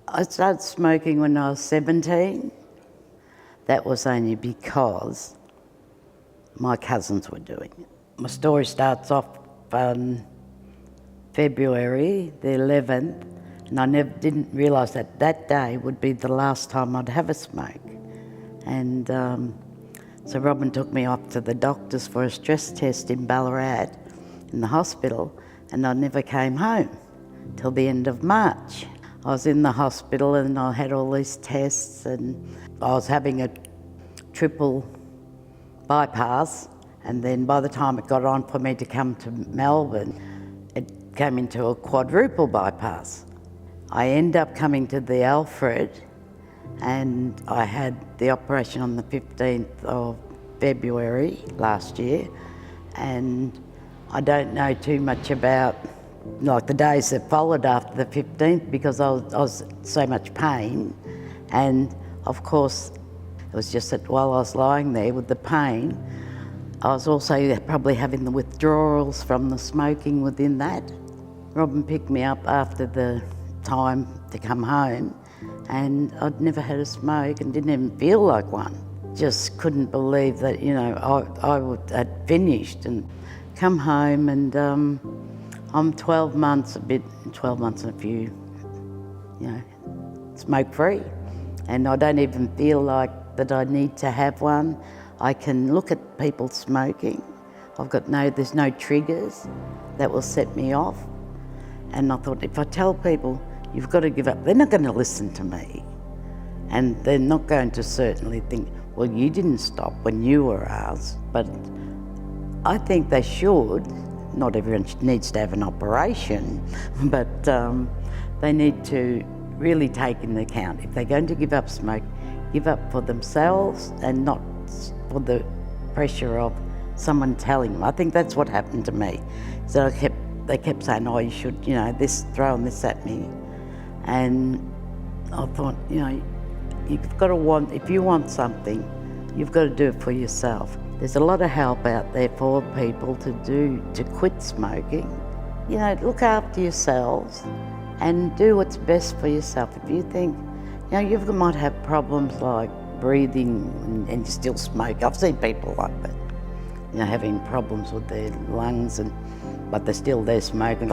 I started smoking when I was 17. That was only because my cousins were doing it. My story starts off February the 11th, and I didn't realise that that day would be the last time I'd have a smoke. And so Robin took me off to the doctors for a stress test in Ballarat, in the hospital, and I never came home till the end of March. I was in the hospital and I had all these tests, and I was having a triple bypass, and then by the time it got on for me to come to Melbourne, it came into a quadruple bypass. I ended up coming to the Alfred, and I had the operation on the 15th of February last year, and I don't know too much about like the days that followed after the 15th because I was so much pain, and of course it was just that while I was lying there with the pain, I was also probably having the withdrawals from the smoking within that. Robin picked me up after the time to come home, and I'd never had a smoke and didn't even feel like one. Just couldn't believe that, you know, I had finished and come home, and I'm 12 months and a few, you know, smoke-free. And I don't even feel like that I need to have one. I can look at people smoking. There's no triggers that will set me off. And I thought, if I tell people, you've got to give up, they're not going to listen to me. And they're not going to certainly think, well, you didn't stop when you were asked. But I think they should. Not everyone needs to have an operation, but they need to really take into account, if they're going to give up smoke, give up for themselves and not for the pressure of someone telling them. I think that's what happened to me. So they kept saying, oh, you should, you know, throwing this at me. And I thought, you know, you've got to if you want something, you've got to do it for yourself. There's a lot of help out there for people to quit smoking. You know, look after yourselves and do what's best for yourself. If you think, you know, you might have problems like breathing and you still smoke. I've seen people like that, you know, having problems with their lungs, but they're still there smoking,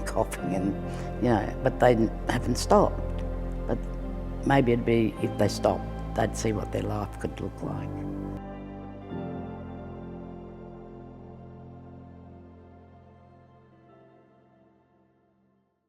coughing, and, you know, but they haven't stopped. But maybe it'd be, if they stopped, they'd see what their life could look like.